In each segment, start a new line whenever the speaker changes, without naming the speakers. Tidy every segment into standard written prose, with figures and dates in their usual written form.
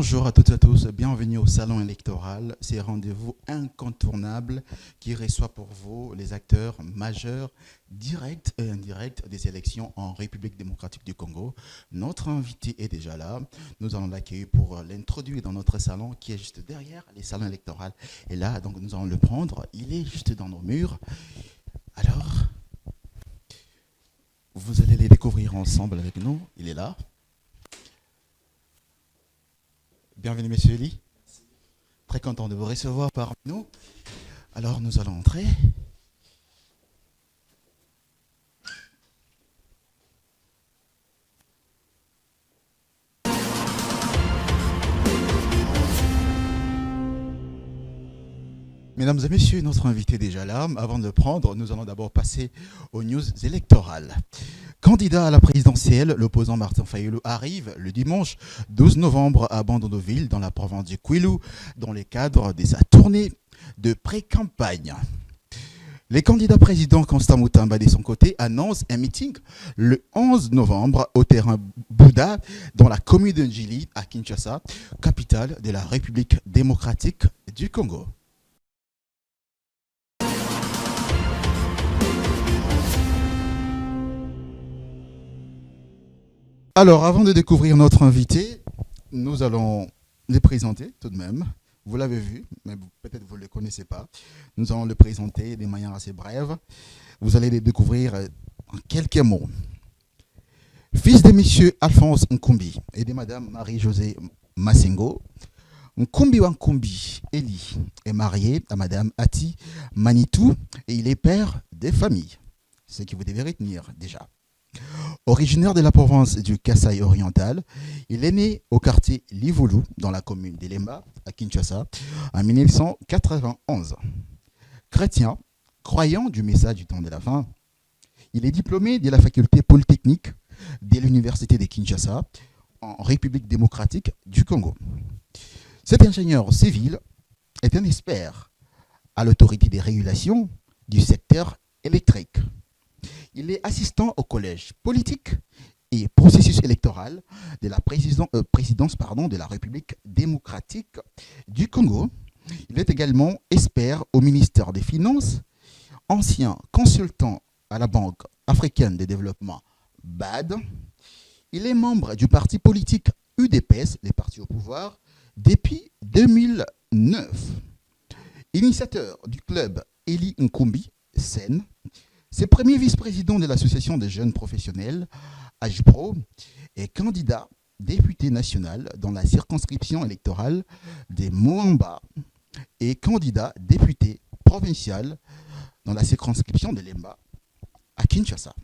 Bonjour à toutes et à tous, bienvenue au salon électoral, ces rendez-vous incontournables qui reçoit pour vous les acteurs majeurs directs et indirects des élections en République démocratique du Congo. Notre invité est déjà là, nous allons l'accueillir pour l'introduire dans notre salon qui est juste derrière les salons électoraux. Et là, donc nous allons le prendre, il est juste dans nos murs. Alors, vous allez les découvrir ensemble avec nous, il est là. Bienvenue, Monsieur Eli. Très content de vous recevoir parmi nous. Alors, nous allons entrer. Mesdames et messieurs, notre invité est déjà là. Avant de le prendre, nous allons d'abord passer aux news électorales. Candidat à la présidentielle, l'opposant Martin Fayulu arrive le dimanche 12 novembre à Bandondoville, dans la province du Kwilu, dans le cadre de sa tournée de pré-campagne. Les candidats présidents Constant Mutamba, de son côté, annoncent un meeting le 11 novembre au terrain Bouddha, dans la commune de Njili, à Kinshasa, capitale de la République démocratique du Congo. Alors, avant de découvrir notre invité, nous allons les présenter tout de même. Vous l'avez vu, mais peut-être vous ne le connaissez pas. Nous allons le présenter de manière assez brève. Vous allez les découvrir en quelques mots. Fils de monsieur Alphonse Nkumbi et de madame Marie-Josée Massengo, Nkumbi Wankumbi Eli est marié à madame Ati Manitou et il est père de famille. Ce que vous devez retenir déjà. Originaire de la province du Kasaï oriental, il est né au quartier Livulu, dans la commune d'Elemba, à Kinshasa, en 1991. Chrétien, croyant du message du temps de la fin, il est diplômé de la faculté polytechnique de l'université de Kinshasa, en République démocratique du Congo. Cet ingénieur civil est un expert à l'autorité des régulations du secteur électrique. Il est assistant au collège politique et processus électoral de la présidence de la République démocratique du Congo. Il est également expert au ministère des Finances, ancien consultant à la Banque africaine de développement BAD. Il est membre du parti politique UDPS, les partis au pouvoir, depuis 2009. Initiateur du club Eli Nkumbi, Sen. C'est premier vice-président de l'association des jeunes professionnels, AJPRO, et candidat député national dans la circonscription électorale des Moamba et candidat député provincial dans la circonscription de Lemba à Kinshasa.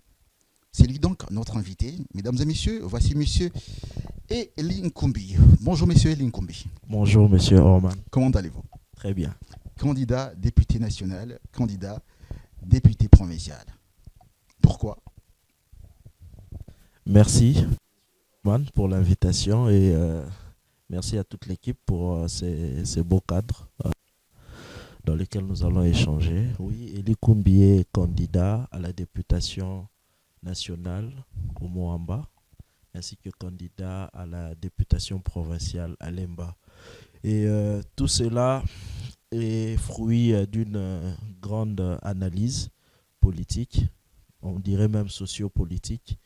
C'est lui donc notre invité. Mesdames et messieurs, voici monsieur Eli Nkumbi. Bonjour monsieur Eli Nkumbi.
Bonjour monsieur Orman.
Comment allez-vous?
Très bien.
Candidat député national, candidat député provincial. Pourquoi?
Merci Man pour l'invitation et merci à toute l'équipe pour ces beaux cadres dans lesquels nous allons échanger. Oui, Eli Nkumbi est candidat à la députation nationale au Moamba ainsi que candidat à la députation provinciale à Lemba. Et tout cela est fruit d'une grande analyse politique, on dirait même sociopolitique,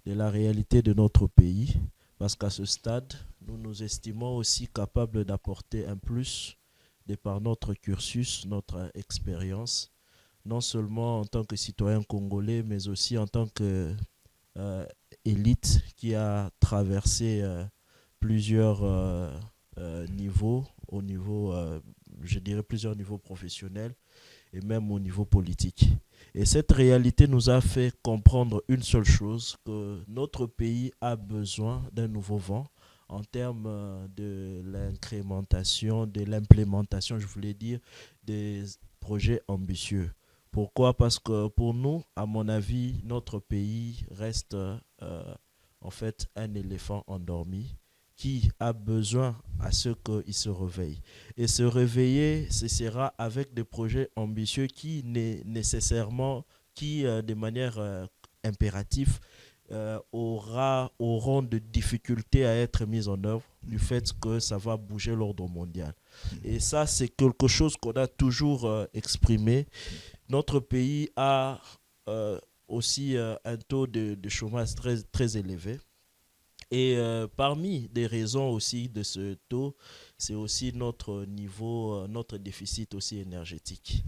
de la réalité de notre pays, parce qu'à ce stade, nous nous estimons aussi capables d'apporter un plus de par notre cursus, notre expérience, non seulement en tant que citoyen congolais, mais aussi en tant que élite qui a traversé plusieurs niveaux, au niveau, je dirais plusieurs niveaux professionnels et même au niveau politique. Et cette réalité nous a fait comprendre une seule chose, que notre pays a besoin d'un nouveau vent en termes de l'incrémentation, de l'implémentation, je voulais dire, des projets ambitieux. Pourquoi? Parce que pour nous, à mon avis, notre pays reste en fait un éléphant endormi qui a besoin à ce qu'il se réveille. Et se réveiller, ce sera avec des projets ambitieux qui nécessairement, qui de manière impérative, auront de difficultés à être mis en œuvre du fait que ça va bouger l'ordre mondial. Et ça, c'est quelque chose qu'on a toujours exprimé. Notre pays a aussi un taux de chômage très, très élevé. Et parmi des raisons aussi de ce taux, c'est aussi notre niveau, notre déficit aussi énergétique.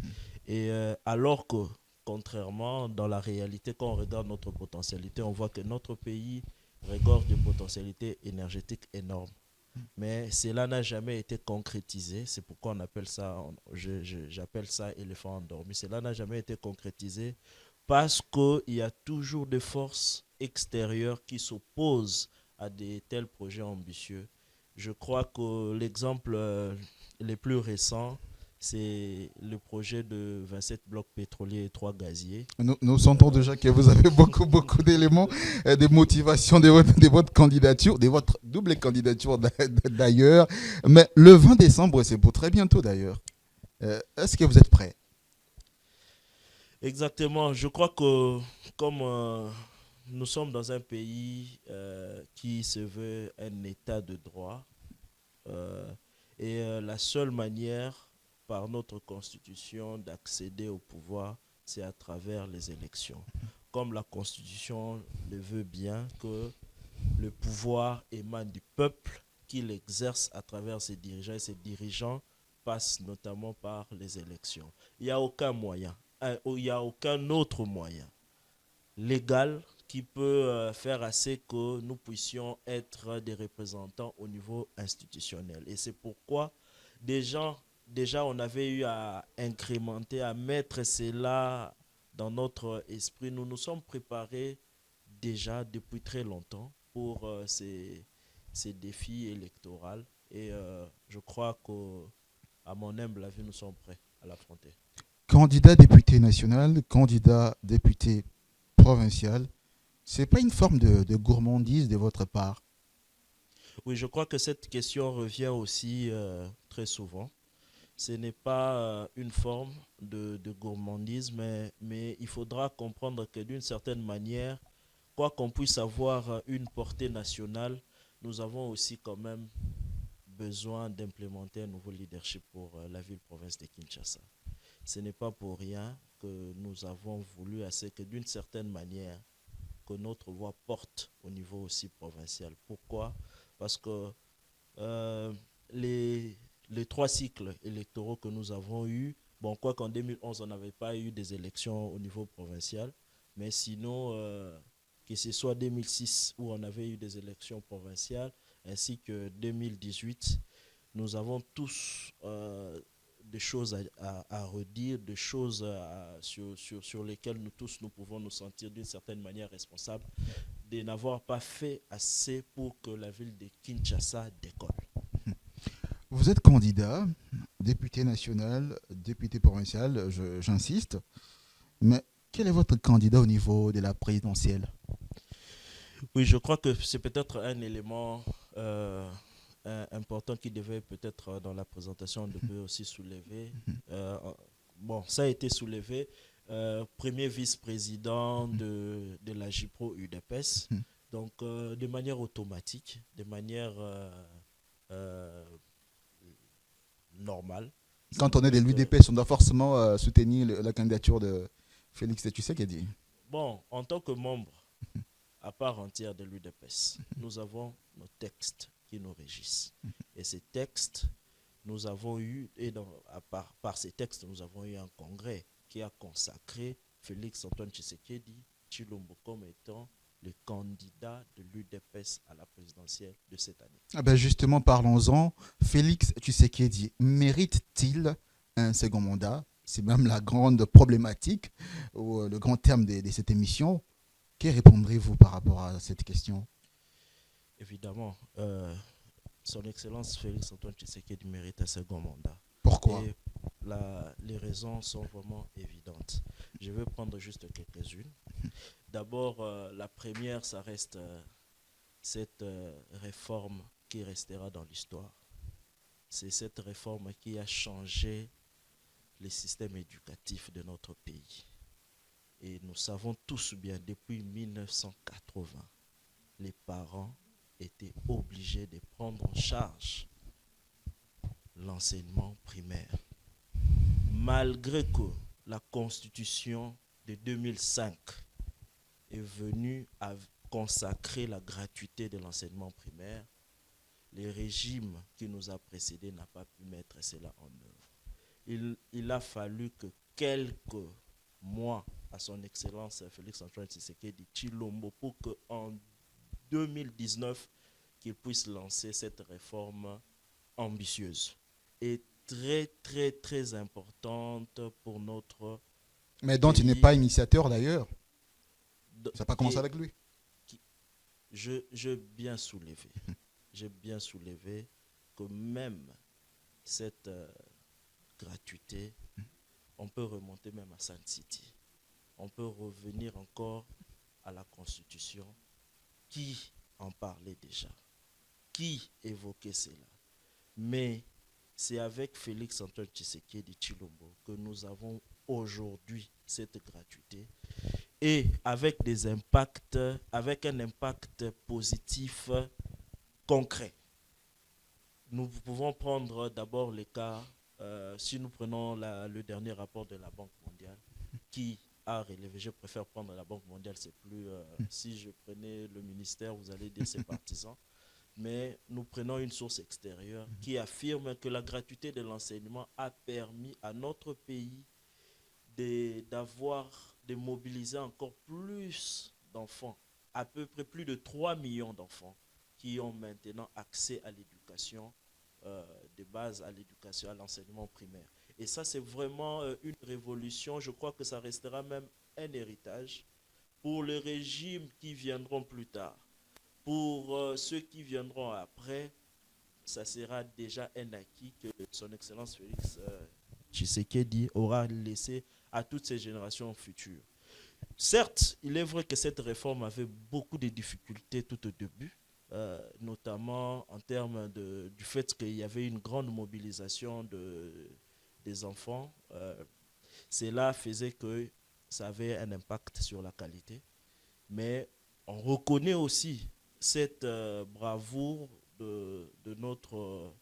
Et alors que, contrairement, dans la réalité, quand on regarde notre potentialité, on voit que notre pays regorge de potentialités énergétiques énormes. Mais cela n'a jamais été concrétisé. C'est pourquoi on appelle ça, j'appelle ça éléphant endormi. Cela n'a jamais été concrétisé parce qu'il y a toujours des forces extérieures qui s'opposent à des tels projets ambitieux. Je crois que l'exemple le plus récent, c'est le projet de 27 blocs pétroliers et 3 gaziers.
Nous sentons déjà que vous avez beaucoup, beaucoup d'éléments de motivation de votre candidature, de votre double candidature d'ailleurs. Mais le 20 décembre, c'est pour très bientôt d'ailleurs. Est-ce que vous êtes prêt?
Exactement. Je crois que comme nous sommes dans un pays qui se veut un état de droit, euh, et la seule manière par notre constitution d'accéder au pouvoir, c'est à travers les élections. Comme la constitution le veut bien, que le pouvoir émane du peuple, qu'il exerce à travers ses dirigeants, et ses dirigeants passent notamment par les élections. Il n'y a aucun moyen, il n'y a aucun autre moyen légal qui peut faire assez que nous puissions être des représentants au niveau institutionnel. Et c'est pourquoi déjà on avait eu à incrémenter, à mettre cela dans notre esprit. Nous nous sommes préparés déjà depuis très longtemps pour ces défis électoraux. Et je crois qu'à mon humble avis, nous sommes prêts à l'affronter.
Candidat député national, candidat député provincial, c'est pas une forme de gourmandise de votre part?
Oui, je crois que cette question revient aussi très souvent. Ce n'est pas une forme de gourmandise, mais il faudra comprendre que d'une certaine manière, quoi qu'on puisse avoir une portée nationale, nous avons aussi quand même besoin d'implémenter un nouveau leadership pour la ville-province de Kinshasa. Ce n'est pas pour rien que nous avons voulu assez que d'une certaine manière, que notre voix porte au niveau aussi provincial. Pourquoi? Parce que euh, les, les 3 cycles électoraux que nous avons eus, bon, quoi qu'en 2011, on n'avait pas eu des élections au niveau provincial, mais sinon, que ce soit 2006 où on avait eu des élections provinciales, ainsi que 2018, nous avons tous des choses à redire, des choses sur lesquelles nous tous nous pouvons nous sentir d'une certaine manière responsables de n'avoir pas fait assez pour que la ville de Kinshasa décolle.
Vous êtes candidat, député national, député provincial, j'insiste, mais quel est votre candidat au niveau de la présidentielle?
Oui, je crois que c'est peut-être un élément important qui devait peut-être dans la présentation, on devait aussi soulever. Euh, bon, ça a été soulevé. Premier vice-président de la JPRO UDPS. Donc, de manière automatique, de manière euh, normale.
Quand on est de
Que,
l'UDPS, on doit forcément soutenir la candidature de Félix Tshisekedi.
bon, en tant que membre à part entière de l'UDPS, nous avons nos textes qui nous régissent. Et ces textes, nous avons eu, et par ces textes, nous avons eu un congrès qui a consacré Félix Antoine Tshisekedi Tshilombo comme étant le candidat de l'UDPS à la présidentielle de cette année.
Ah ben justement, parlons-en. Félix Tshisekedi mérite-t-il un second mandat? C'est même la grande problématique, ou le grand terme de cette émission. Que répondrez-vous par rapport à cette question?
Évidemment, son Excellence Félix Antoine Tshisekedi mérite un second mandat.
Pourquoi?
Et les raisons sont vraiment évidentes. Je vais prendre juste quelques-unes. D'abord, la première, ça reste cette réforme qui restera dans l'histoire. C'est cette réforme qui a changé le système éducatif de notre pays. Et nous savons tous bien, depuis 1980, les parents été obligé de prendre en charge l'enseignement primaire. Malgré que la Constitution de 2005 est venue à consacrer la gratuité de l'enseignement primaire, le régime qui nous a précédés n'a pas pu mettre cela en œuvre. Il a fallu que quelques mois à son Excellence Félix-Antoine Tshisekedi Tshilombo pour qu'en 2019, qu'il puisse lancer cette réforme ambitieuse et très, très, très importante pour notre
Mais dont
pays.
il n'est pas initiateur d'ailleurs. Ça n'a pas commencé
Et
avec lui.
j'ai bien soulevé. J'ai bien soulevé que même cette gratuité, on peut remonter même à Sun City. On peut revenir encore à la Constitution. Qui en parlait déjà? Qui évoquait cela? Mais c'est avec Félix-Antoine Tshisekedi Tshilombo que nous avons aujourd'hui cette gratuité et avec des impacts, avec un impact positif concret. Nous pouvons prendre d'abord les cas, si nous prenons le dernier rapport de la Banque mondiale, qui a relevé, je préfère prendre la Banque mondiale, c'est plus, si je prenais le ministère, vous allez dire c'est partisan, mais nous prenons une source extérieure qui affirme que la gratuité de l'enseignement a permis à notre pays de mobiliser encore plus d'enfants, à peu près plus de 3 millions d'enfants qui ont maintenant accès à l'éducation de base, à l'éducation, à l'enseignement primaire. Et ça, c'est vraiment une révolution. Je crois que ça restera même un héritage pour les régimes qui viendront plus tard. Pour ceux qui viendront après, ça sera déjà un acquis que son Excellence Félix Tshisekedi aura laissé à toutes ces générations futures. Certes, il est vrai que cette réforme avait beaucoup de difficultés tout au début, notamment en termes du fait qu'il y avait une grande mobilisation des enfants. Cela faisait que ça avait un impact sur la qualité. Mais on reconnaît aussi cette bravoure de notre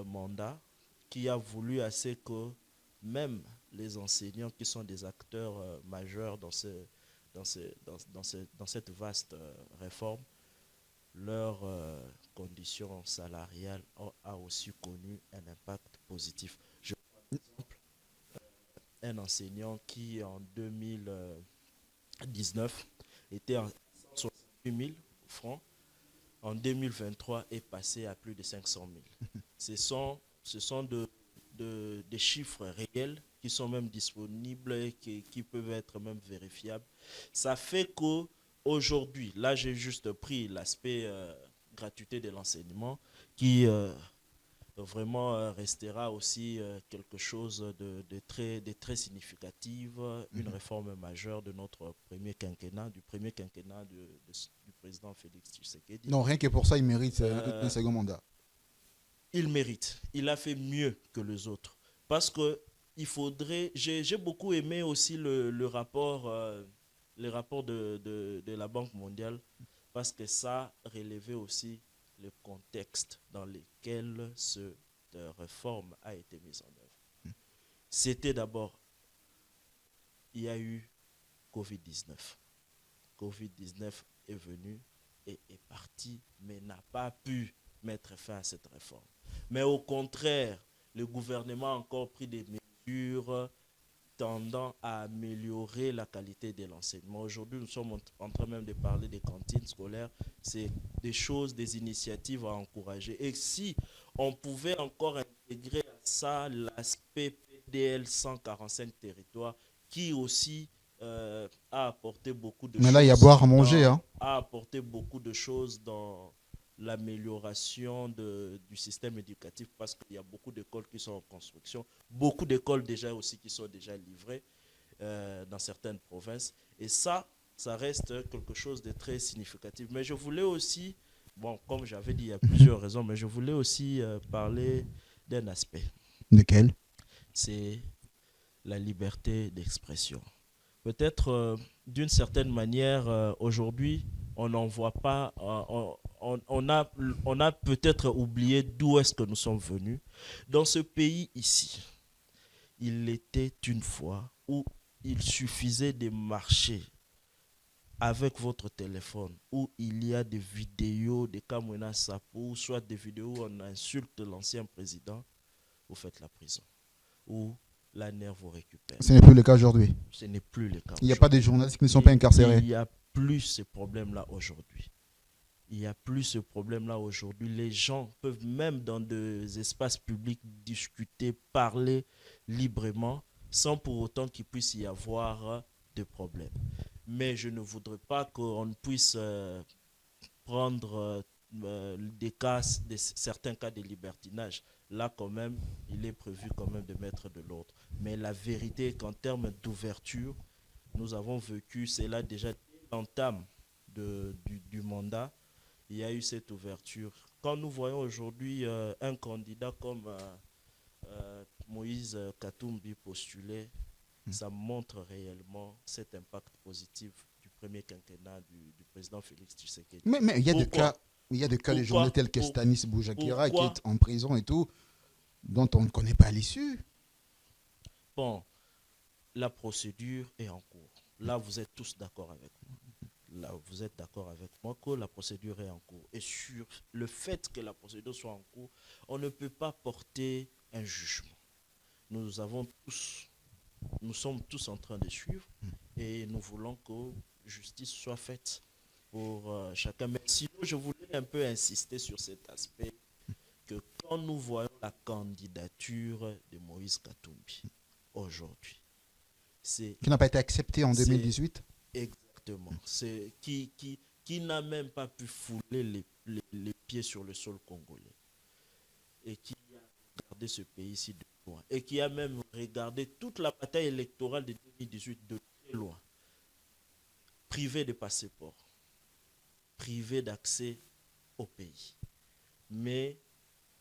mandat qui a voulu assez que même les enseignants qui sont des acteurs majeurs dans cette vaste réforme, leur condition salariale a aussi connu un impact positif. Je prends par exemple un enseignant qui en 2019 était à 168 000 francs, en 2023 est passé à plus de 500 000. Ce sont des chiffres réels qui sont même disponibles et qui peuvent être même vérifiables. Ça fait qu'aujourd'hui, là j'ai juste pris l'aspect gratuité de l'enseignement qui vraiment restera aussi quelque chose de très significatif, une réforme majeure de notre premier quinquennat, du président Félix Tshisekedi.
Non, rien que pour ça, il mérite un second mandat.
Il mérite. Il a fait mieux que les autres. Parce que il faudrait... J'ai beaucoup aimé aussi le rapport de la Banque mondiale parce que ça relevait aussi le contexte dans lequel cette réforme a été mise en œuvre. C'était d'abord, il y a eu Covid-19. Covid-19 est venu et est parti, mais n'a pas pu mettre fin à cette réforme. Mais au contraire, le gouvernement a encore pris des mesures tendant à améliorer la qualité de l'enseignement. Aujourd'hui, nous sommes en train même de parler des cantines scolaires. C'est des choses, des initiatives à encourager. Et si on pouvait encore intégrer à ça l'aspect PDL 145 territoires, qui aussi a apporté beaucoup de choses.
Mais là, il y a boire à manger.
A apporté beaucoup de choses dans l'amélioration du système éducatif parce qu'il y a beaucoup d'écoles qui sont en construction, beaucoup d'écoles déjà aussi qui sont déjà livrées dans certaines provinces. Et ça reste quelque chose de très significatif. Mais je voulais aussi, bon, comme j'avais dit, il y a plusieurs raisons, mais je voulais aussi parler d'un aspect.
Lequel?
C'est la liberté d'expression. Peut-être d'une certaine manière, aujourd'hui, on n'en voit pas, on a peut-être oublié d'où est-ce que nous sommes venus. Dans ce pays ici, il était une fois où il suffisait de marcher avec votre téléphone, où il y a des vidéos de Kamwena Sapo, soit des vidéos où on insulte l'ancien président, vous faites la prison, ou la nerf vous récupère.
Ce n'est plus le cas aujourd'hui.
Ce n'est plus le cas.
Il n'y a pas de journalistes qui ne sont pas incarcérés.
Il n'y a plus ce problème-là aujourd'hui. Il n'y a plus ce problème-là aujourd'hui. Les gens peuvent même dans des espaces publics discuter, parler librement, sans pour autant qu'il puisse y avoir de problèmes. Mais je ne voudrais pas qu'on ne puisse prendre certains cas de libertinage. Là, quand même, il est prévu quand même de mettre de l'ordre. Mais la vérité est qu'en termes d'ouverture, nous avons vécu, c'est là déjà l'entame du mandat, il y a eu cette ouverture. Quand nous voyons aujourd'hui un candidat comme Moïse Katumbi postuler, ça montre réellement cet impact positif du premier quinquennat du président Félix Tshisekedi.
Mais il y a des cas de journaux tels que Stanis Boujakira qui est en prison et tout, dont on ne connaît pas l'issue.
Bon, la procédure est en cours. Là, vous êtes tous d'accord avec moi. Là, vous êtes d'accord avec moi que la procédure est en cours. Et sur le fait que la procédure soit en cours, on ne peut pas porter un jugement. Nous sommes tous en train de suivre et nous voulons que justice soit faite pour chacun. Mais sinon, je voulais un peu insister sur cet aspect que quand nous voyons la candidature de Moïse Katumbi aujourd'hui,
qui n'a pas été acceptée en 2018.
Exactement. C'est qui n'a même pas pu fouler les pieds sur le sol congolais et qui a regardé ce pays-ci de loin et qui a même regardé toute la bataille électorale de 2018 de très loin, privé de passeport, privé d'accès au pays. Mais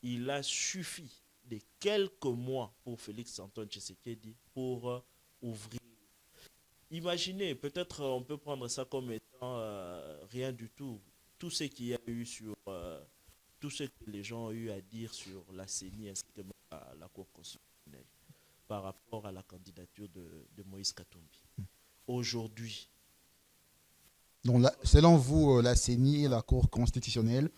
il a suffi de quelques mois pour Félix Antoine Tshisekedi pour ouvrir. Imaginez, peut-être on peut prendre ça comme étant rien du tout. Tout ce qu'il y a eu sur, tout ce que les gens ont eu à dire sur la CENI ainsi que la Cour constitutionnelle par rapport à la candidature de Moïse Katumbi. Aujourd'hui.
Donc, selon vous, la CENI et la Cour constitutionnelle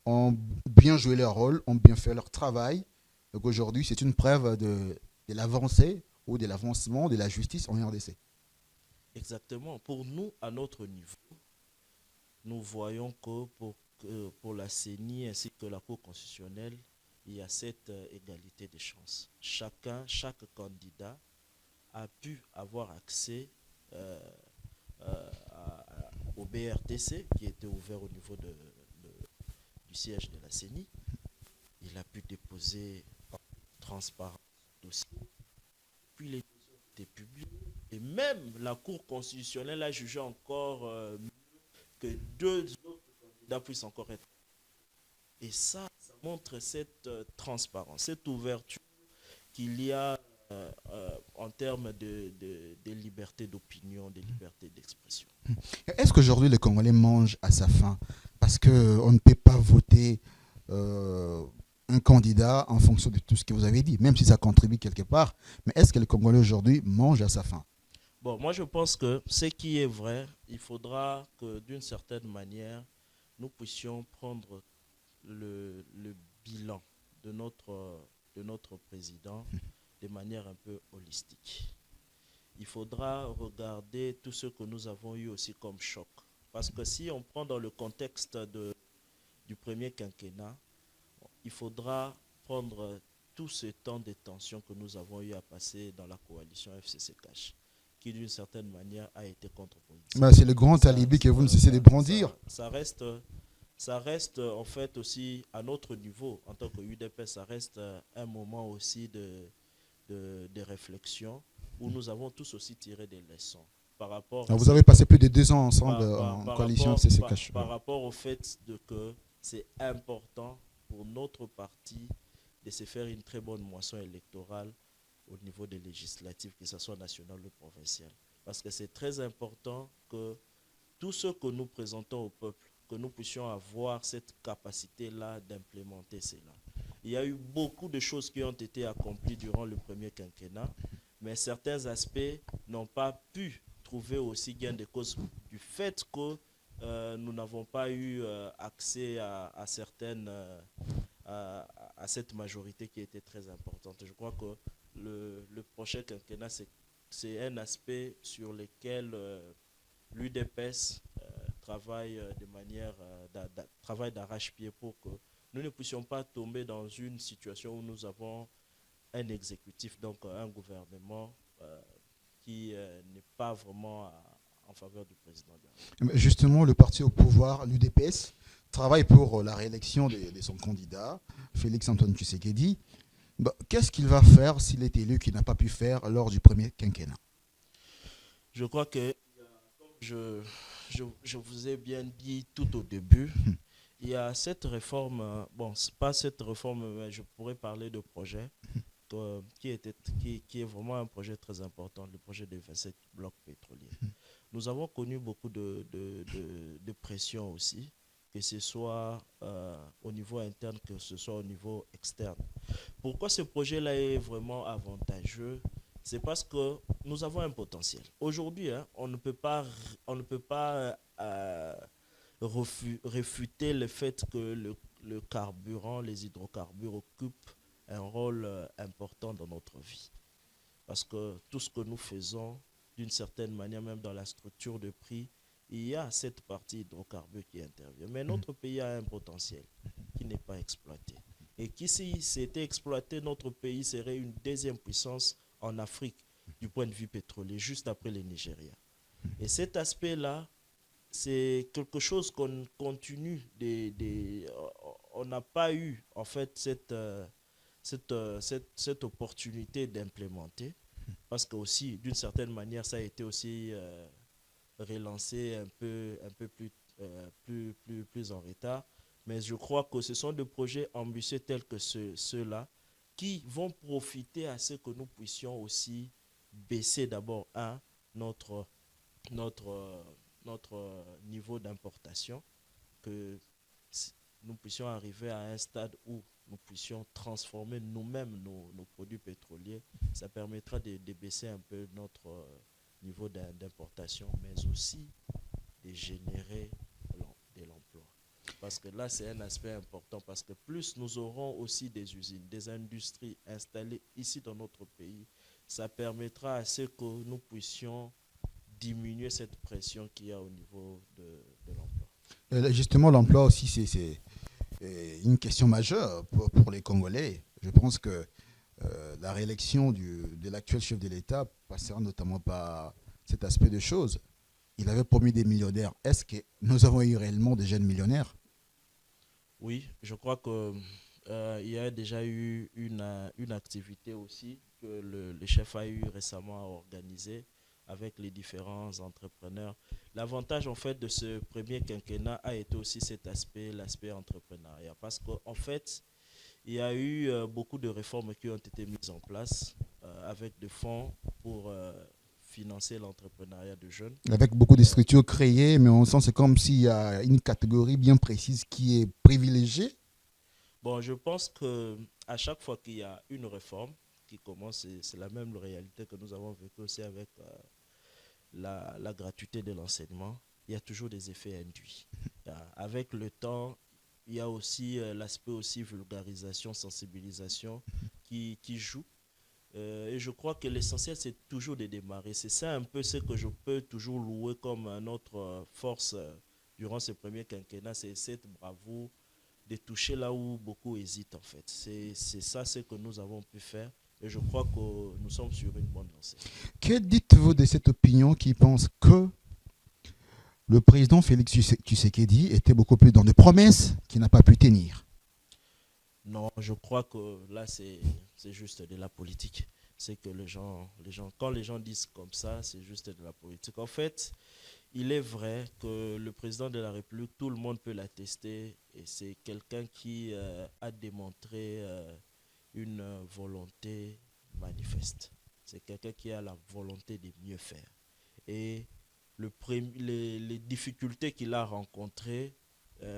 ont bien joué leur rôle, ont bien fait leur travail. Donc aujourd'hui, c'est une preuve de l'avancée ou de l'avancement de la justice en RDC.
Exactement. Pour nous, à notre niveau, nous voyons que pour la CENI ainsi que la Cour constitutionnelle, il y a cette égalité des chances. Chaque candidat a pu avoir accès au BRTC qui était ouvert au niveau du siège de la CENI. Il a pu déposer en transparence le dossier. Puis les dossiers ont été publiés. Et même la Cour constitutionnelle a jugé encore mieux que deux autres candidats puissent encore être. Et ça montre cette transparence, cette ouverture qu'il y a en termes de liberté d'opinion, de liberté d'expression.
Est-ce qu'aujourd'hui le Congolais mange à sa faim? Parce qu'on ne peut pas voter un candidat en fonction de tout ce que vous avez dit, même si ça contribue quelque part. Mais est-ce que le Congolais aujourd'hui mange à sa faim?
Bon, moi je pense que ce qui est vrai, il faudra que d'une certaine manière, nous puissions prendre le bilan de notre président de manière un peu holistique. Il faudra regarder tout ce que nous avons eu aussi comme choc. Parce que si on prend dans le contexte du premier quinquennat, il faudra prendre tout ce temps de tension que nous avons eu à passer dans la coalition FCC-CACH, qui d'une certaine manière a été contre-politique.
C'est le grand alibi que vous ne cessez de brandir.
Ça reste en fait aussi à notre niveau, en tant que UDP, ça reste un moment aussi de réflexion où nous avons tous aussi tiré des leçons. Par rapport
vous avez passé plus de 2 ans ensemble en coalition FCC-CACH.
Par rapport au fait que c'est important pour notre parti de se faire une très bonne moisson électorale au niveau des législatives, que ce soit national ou provincial. Parce que c'est très important que tout ce que nous présentons au peuple, que nous puissions avoir cette capacité-là d'implémenter cela. Il y a eu beaucoup de choses qui ont été accomplies durant le premier quinquennat, mais certains aspects n'ont pas pu trouver aussi gain de cause du fait que nous n'avons pas eu accès à certaines, à cette majorité qui était très importante. Je crois que le prochain quinquennat, c'est un aspect sur lequel l'UDPS travaille de manière travaille d'arrache-pied pour que nous ne puissions pas tomber dans une situation où nous avons un exécutif, donc un gouvernement qui n'est pas vraiment en faveur du président.
Justement, le parti au pouvoir, l'UDPS, travaille pour la réélection de son candidat, Félix-Antoine Tshisekedi. Qu'est-ce qu'il va faire s'il est élu qu'il n'a pas pu faire lors du premier quinquennat?
Je crois que, je vous ai bien dit tout au début, il y a cette réforme, bon, c'est pas cette réforme, mais je pourrais parler de projet qui est vraiment un projet très important, le projet des 27 blocs pétroliers. Nous avons connu beaucoup de pression aussi, que ce soit au niveau interne, que ce soit au niveau externe. Pourquoi ce projet-là est vraiment avantageux? C'est parce que nous avons un potentiel. Aujourd'hui, hein, on ne peut pas réfuter le fait que le carburant, les hydrocarbures occupent un rôle important dans notre vie. Parce que tout ce que nous faisons, d'une certaine manière, même dans la structure de prix, il y a cette partie hydrocarbures qui intervient. Mais notre pays a un potentiel qui n'est pas exploité. Et qui, si c'était exploité, notre pays serait une deuxième puissance en Afrique du point de vue pétrolier, juste après le Nigeria. Et cet aspect-là, c'est quelque chose qu'on continue on n'a pas eu en fait cette opportunité d'implémenter parce que aussi d'une certaine manière ça a été aussi relancé un peu plus en retard, mais je crois que ce sont des projets ambitieux tels que ceux-là qui vont profiter à ce que nous puissions aussi baisser d'abord notre notre, notre niveau d'importation, que nous puissions arriver à un stade où nous puissions transformer nous-mêmes nos produits pétroliers. Ça permettra de baisser un peu notre niveau d'importation, mais aussi de générer de l'emploi. Parce que là, c'est un aspect important, parce que plus nous aurons aussi des usines, des industries installées ici dans notre pays, ça permettra à ce que nous puissions diminuer cette pression qu'il y a au niveau de l'emploi.
Justement, l'emploi aussi, c'est une question majeure pour les Congolais. Je pense que la réélection de l'actuel chef de l'État passera notamment par cet aspect de choses. Il avait promis des millionnaires. Est-ce que nous avons eu réellement des jeunes millionnaires?
Oui, je crois que il y a déjà eu une activité aussi que le chef a eu récemment à organiser avec les différents entrepreneurs. L'avantage en fait de ce premier quinquennat a été aussi cet aspect, l'aspect entrepreneuriat. Parce qu'en fait, il y a eu beaucoup de réformes qui ont été mises en place avec des fonds pour financer l'entrepreneuriat de jeunes.
Avec beaucoup de structures créées, mais on sent c'est comme s'il y a une catégorie bien précise qui est privilégiée.
Bon, je pense que à chaque fois qu'il y a une réforme qui commence, c'est la même réalité que nous avons vécu aussi avec la gratuité de l'enseignement. Il y a toujours des effets induits. Avec le temps, il y a aussi l'aspect aussi vulgarisation, sensibilisation qui joue. Et je crois que l'essentiel, c'est toujours de démarrer. C'est ça un peu ce que je peux toujours louer comme notre force durant ce premier quinquennat, c'est cette bravoure de toucher là où beaucoup hésitent en fait. C'est ça ce que nous avons pu faire et je crois que nous sommes sur une bonne lancée.
Que dites-vous de cette opinion qui pense que le président Félix Tshisekedi était beaucoup plus dans des promesses qu'il n'a pas pu tenir?
Non, je crois que là, c'est juste de la politique. C'est que quand les gens disent comme ça, c'est juste de la politique. En fait, il est vrai que le président de la République, tout le monde peut l'attester, et c'est quelqu'un qui a démontré une volonté manifeste. C'est quelqu'un qui a la volonté de mieux faire. Et les difficultés qu'il a rencontrées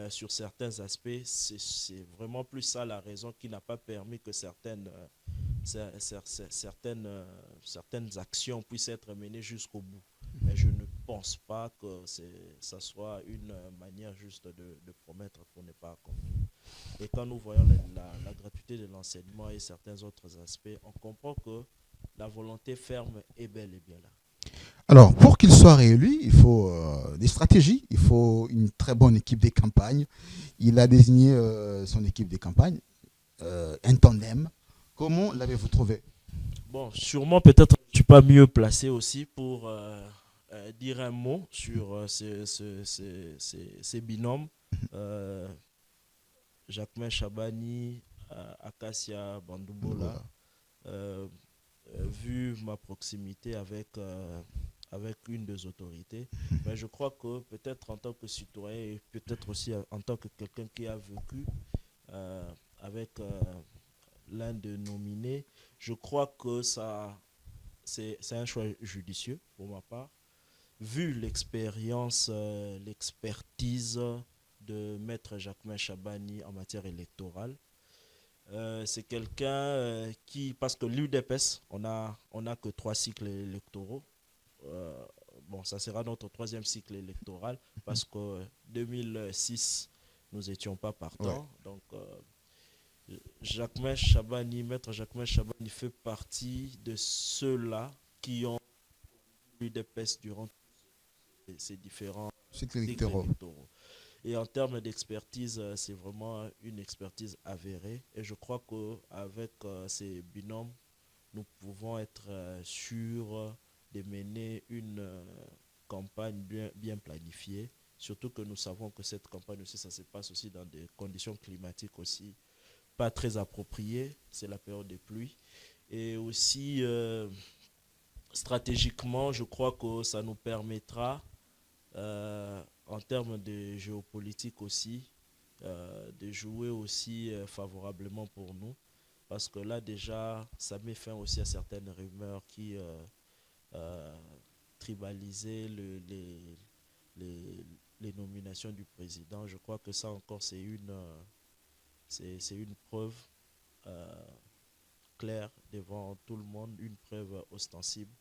sur certains aspects, c'est vraiment plus ça la raison qui n'a pas permis que certaines actions puissent être menées jusqu'au bout. Mais je ne pense pas que ça soit une manière juste de promettre pour ne pas accomplir. Et quand nous voyons la gratuité de l'enseignement et certains autres aspects, on comprend que la volonté ferme est bel et bien là.
Alors, pour qu'il soit réélu, il faut des stratégies, il faut une très bonne équipe de campagne. Il a désigné son équipe de campagne, un tandem. Comment l'avez-vous trouvé?
Bon, sûrement peut-être je ne suis pas mieux placé aussi pour dire un mot sur ces binômes. Euh, Jacquemin Chabani, Acacia Bandoubola,
Voilà.
euh, vu ma proximité avec une des autorités, mais je crois que peut-être en tant que citoyen et peut-être aussi en tant que quelqu'un qui a vécu avec l'un de nominés, je crois que c'est un choix judicieux pour ma part, vu l'expérience, l'expertise de Maître Jacquemin Chabani en matière électorale. C'est quelqu'un qui, parce que l'UDPS, on a que 3 cycles électoraux. Euh, bon, ça sera notre troisième cycle électoral parce que 2006, nous n'étions pas
Ouais.
partants. Donc, Jacquemin Chabani, Maître Jacquemin Chabani fait partie de ceux-là qui ont eu des pestes durant ces différents
Cycle
cycles
électoral.
électoraux. Et en termes d'expertise, c'est vraiment une expertise avérée. Et je crois qu'avec ces binômes, nous pouvons être sûrs de mener une campagne bien planifiée. Surtout que nous savons que cette campagne aussi, ça se passe aussi dans des conditions climatiques aussi pas très appropriées. C'est la période des pluies. Et aussi, stratégiquement, je crois que ça nous permettra en termes de géopolitique aussi, de jouer aussi favorablement pour nous. Parce que là, déjà, ça met fin aussi à certaines rumeurs qui euh, tribalisaient les, les nominations du président. Je crois que ça encore, c'est une preuve euh, claire devant tout le monde, une preuve ostensible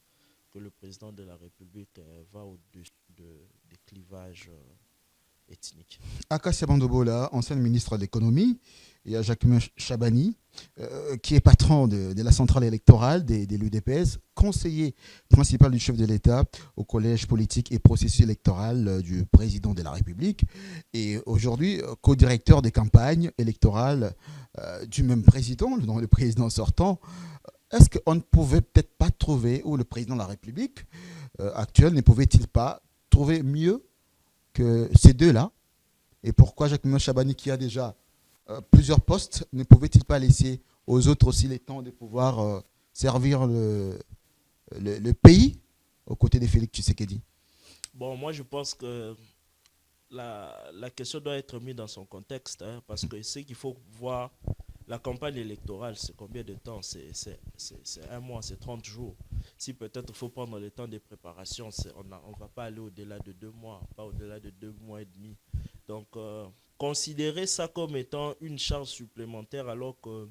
que le président de la République va au-dessus des clivages ethniques.
Acacia Bandobola, ancien ministre de l'économie, et à Jacquemin Chabani, qui est patron de la centrale électorale de l'UDPS, conseiller principal du chef de l'État au collège politique et processus électoral du président de la République, et aujourd'hui co-directeur des campagnes électorales du même président, le président sortant. Est-ce qu'on ne pouvait peut-être pas trouver, ou le président de la République actuel ne pouvait-il pas trouver mieux que ces deux-là? Et pourquoi Jacquemin Chabani, qui a déjà plusieurs postes, ne pouvait-il pas laisser aux autres aussi les temps de pouvoir servir le pays aux côtés de Félix Tshisekedi?
Bon, moi je pense que la question doit être mise dans son contexte, hein, parce que c'est qu'il faut voir la campagne électorale, c'est combien de temps? C'est un mois, c'est 30 jours. Si peut-être il faut prendre le temps de préparation, on ne va pas aller au-delà de 2 mois, pas au-delà de 2 mois et demi. Donc, considérer ça comme étant une charge supplémentaire alors que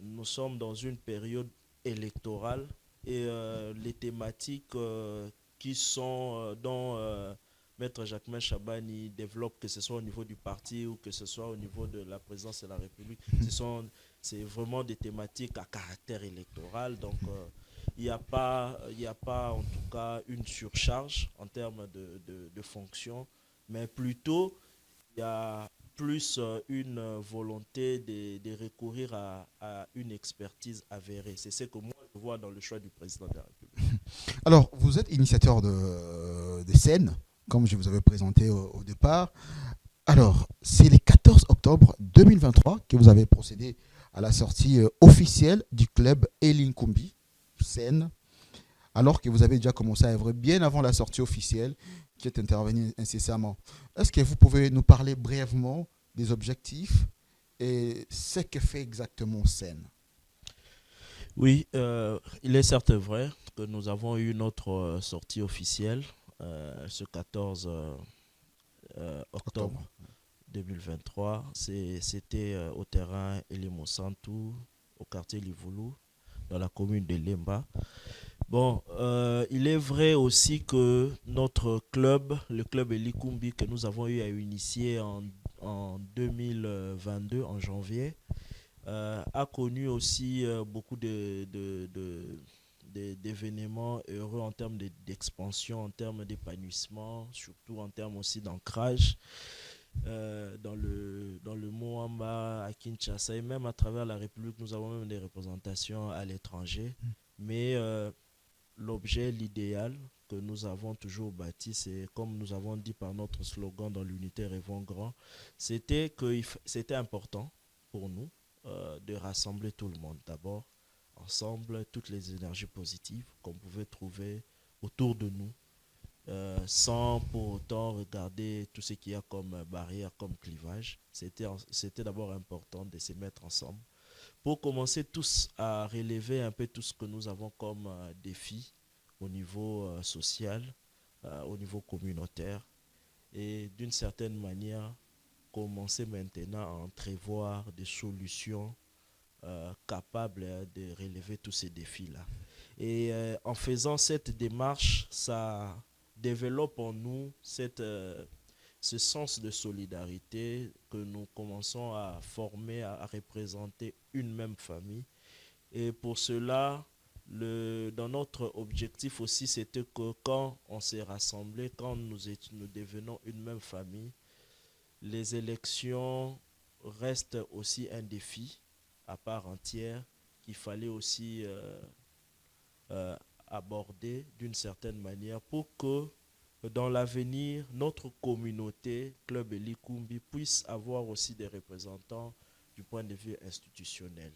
nous sommes dans une période électorale et les thématiques qui sont dont Maître Jacquemin Chabani développe, que ce soit au niveau du parti ou que ce soit au niveau de la présidence de la République, c'est vraiment des thématiques à caractère électoral. Donc, il y a pas en tout cas une surcharge en termes de fonctions, mais plutôt il y a plus une volonté de recourir à une expertise avérée. C'est ce que moi je vois dans le choix du président de la République.
Alors, vous êtes initiateur de scène, comme je vous avais présenté au départ. Alors, c'est le 14 octobre 2023 que vous avez procédé à la sortie officielle du club Elinkumbi, scène, alors que vous avez déjà commencé à œuvrer bien avant la sortie officielle qui est intervenue incessamment. Est-ce que vous pouvez nous parler brièvement des objectifs et ce que fait exactement scène?
Oui, il est certes vrai que nous avons eu notre sortie officielle ce 14 octobre 2023. C'était au terrain Elimo Santou, au quartier Livoulou, dans la commune de Lemba. Bon, il est vrai aussi que notre club, le club Elikumbi, que nous avons eu à initier en 2022, en janvier, a connu aussi beaucoup d'événements heureux en termes d'expansion, en termes d'épanouissement, surtout en termes aussi d'ancrage dans le Moamba, à Kinshasa et même à travers la République. Nous avons même des représentations à l'étranger. Mais l'objet, l'idéal que nous avons toujours bâti, c'est comme nous avons dit par notre slogan dans l'unité Rêvons Grand, c'était important pour nous de rassembler tout le monde. D'abord, ensemble, toutes les énergies positives qu'on pouvait trouver autour de nous, sans pour autant regarder tout ce qu'il y a comme barrière, comme clivage. C'était d'abord important de se mettre ensemble pour commencer tous à relever un peu tout ce que nous avons comme défi au niveau social, au niveau communautaire, et d'une certaine manière commencer maintenant à entrevoir des solutions capables de relever tous ces défis-là. Et en faisant cette démarche, ça développe en nous ce sens de solidarité que nous commençons à former, à représenter une même famille. Et pour cela, dans notre objectif aussi, c'était que quand on s'est rassemblés, quand nous devenons une même famille, les élections restent aussi un défi à part entière qu'il fallait aussi aborder d'une certaine manière pour que dans l'avenir, notre communauté, Club Elikumbi, puisse avoir aussi des représentants du point de vue institutionnel.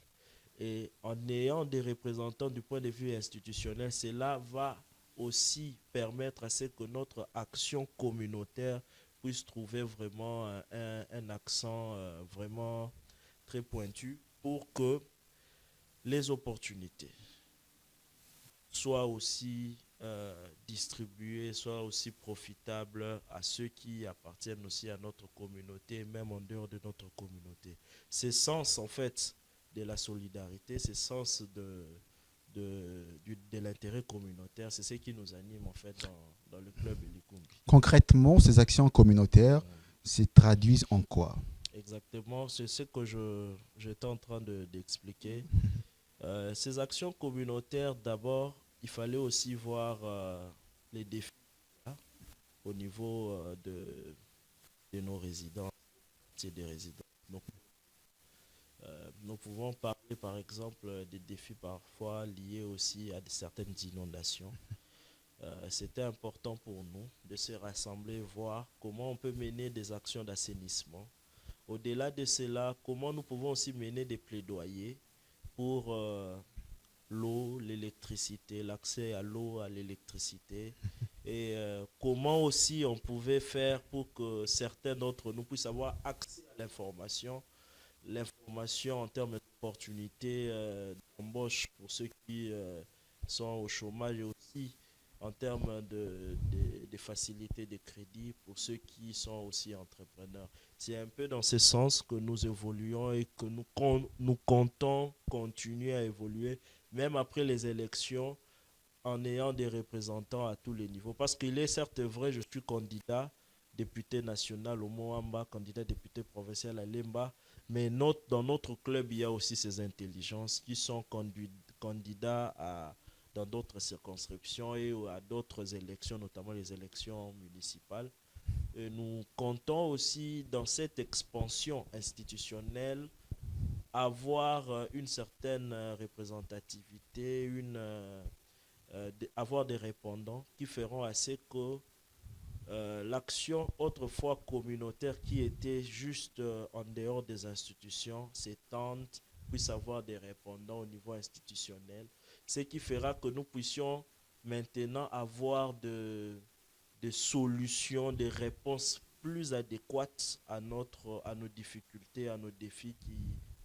Et en ayant des représentants du point de vue institutionnel, cela va aussi permettre à ce que notre action communautaire puisse trouver vraiment un accent vraiment très pointu pour que les opportunités soient aussi distribuées, soient aussi profitables à ceux qui appartiennent aussi à notre communauté, même en dehors de notre communauté. Ce sens, en fait, de la solidarité, ce sens de l'intérêt communautaire, c'est ce qui nous anime, en fait, dans le club Elikumbi.
Concrètement, ces actions communautaires se traduisent en quoi?
Exactement, c'est ce que j'étais en train d'expliquer. Ces actions communautaires, d'abord, il fallait aussi voir les défis au niveau de nos résidents, des résidents. Donc, nous pouvons parler, par exemple, des défis parfois liés aussi à certaines inondations. C'était important pour nous de se rassembler, voir comment on peut mener des actions d'assainissement. Au-delà de cela, comment nous pouvons aussi mener des plaidoyers pour l'eau, l'électricité, l'accès à l'eau, à l'électricité, et comment aussi on pouvait faire pour que certains d'entre nous puissent avoir accès à l'information en termes d'opportunités d'embauche pour ceux qui sont au chômage, et aussi en termes de facilités de crédit pour ceux qui sont aussi entrepreneurs. C'est un peu dans ce sens que nous évoluons et que nous comptons continuer à évoluer, même après les élections, en ayant des représentants à tous les niveaux. Parce qu'il est certes vrai, je suis candidat député national au Moamba, candidat député provincial à Lemba, mais dans notre club, il y a aussi ces intelligences qui sont candidats dans d'autres circonscriptions et à d'autres élections, notamment les élections municipales. Et nous comptons aussi dans cette expansion institutionnelle avoir une certaine représentativité, avoir des répondants qui feront à ce que l'action autrefois communautaire qui était juste en dehors des institutions s'étende, puisse avoir des répondants au niveau institutionnel, ce qui fera que nous puissions maintenant avoir des solutions, des réponses plus adéquates à nos difficultés, à nos défis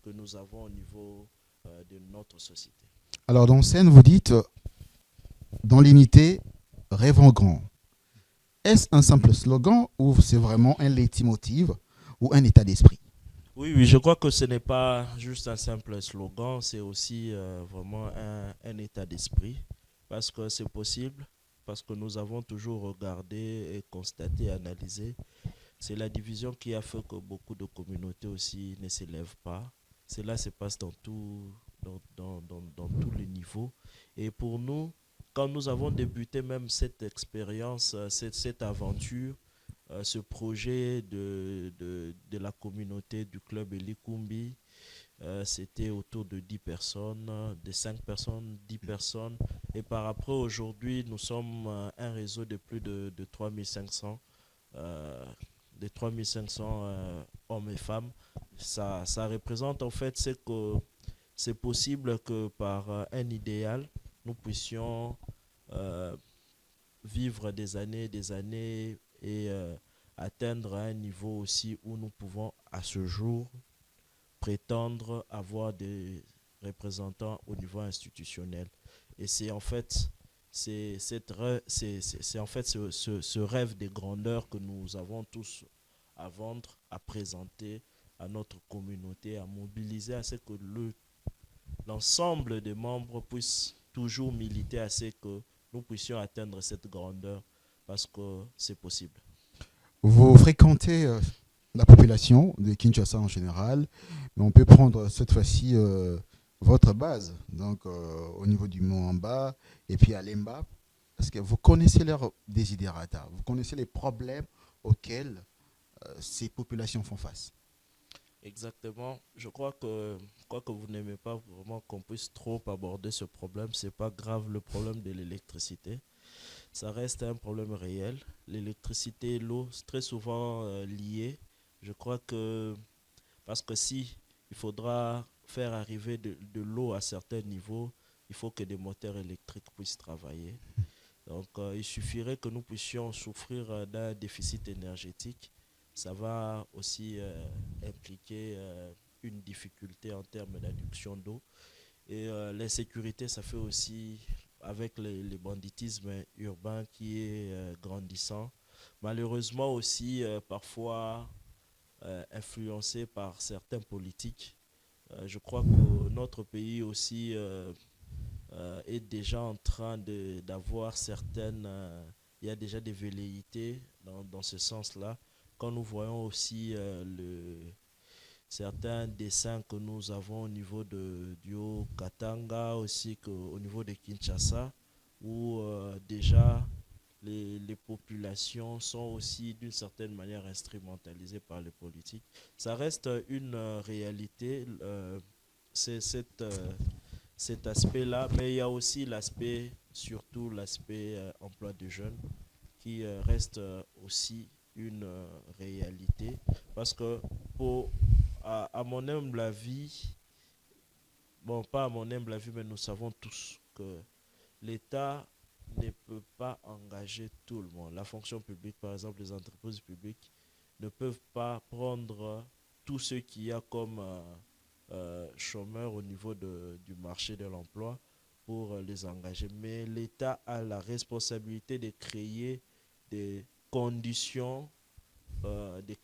que nous avons au niveau de notre société.
Alors dans scène, vous dites, dans l'unité, rêvons grand. est-ce un simple slogan ou c'est vraiment un leitmotiv ou un état d'esprit?
Oui, oui, je crois que ce n'est pas juste un simple slogan, c'est aussi vraiment un état d'esprit, parce que c'est possible, parce que nous avons toujours regardé et constaté, analysé. C'est la division qui a fait que beaucoup de communautés aussi ne s'élèvent pas. Cela se passe dans tous les niveaux. Et pour nous, quand nous avons débuté même cette expérience, cette aventure, ce projet de la communauté du club Elikumbi, c'était autour de 10 personnes, de 5 personnes, 10 personnes. Et par après, aujourd'hui, nous sommes un réseau de plus de 3500, euh, de 3500 hommes et femmes. Ça représente en fait ce que c'est possible que par un idéal, nous puissions euh, vivre des années et atteindre un niveau aussi où nous pouvons à ce jour prétendre avoir des représentants au niveau institutionnel. Et c'est en fait, c'est en fait ce rêve des grandeurs que nous avons tous à vendre, à présenter à notre communauté, à mobiliser à ce que l'ensemble des membres puissent toujours militer à ce que nous puissions atteindre cette grandeur parce que c'est possible.
Vous fréquentez la population de Kinshasa en général, mais on peut prendre cette fois-ci votre base, donc au niveau du Mont en bas et puis à Lemba, parce que vous connaissez leurs desiderata, vous connaissez les problèmes auxquels ces populations font face.
Exactement. Je crois que, quoique vous n'aimez pas vraiment qu'on puisse trop aborder ce problème, c'est pas grave le problème de l'électricité. Ça reste un problème réel. L'électricité et l'eau, c'est très souvent lié. Je crois que, parce que si il faudra faire arriver de l'eau à certains niveaux, il faut que des moteurs électriques puissent travailler. Donc, il suffirait que nous puissions souffrir d'un déficit énergétique. Ça va aussi impliquer une difficulté en termes d'adduction d'eau. Et l'insécurité, ça fait aussi, avec les banditismes urbains qui est grandissant, malheureusement aussi parfois influencé par certains politiques. Je crois que notre pays aussi est déjà en train d'avoir certaines... il y a déjà des velléités dans ce sens-là. Quand nous voyons aussi certains dessins que nous avons au niveau du Haut-Katanga, aussi au niveau de Kinshasa, où déjà les populations sont aussi d'une certaine manière instrumentalisées par les politiques. Ça reste une réalité, c'est cet aspect-là, mais il y a aussi l'aspect, surtout l'aspect emploi de jeunes, qui reste aussi une réalité. Parce que à mon humble avis, bon, pas à mon humble avis, mais nous savons tous que l'État ne peut pas engager tout le monde. La fonction publique, par exemple, les entreprises publiques, ne peuvent pas prendre tout ce qu'il y a comme chômeurs au niveau du marché de l'emploi pour les engager. Mais l'État a la responsabilité de créer des conditions, des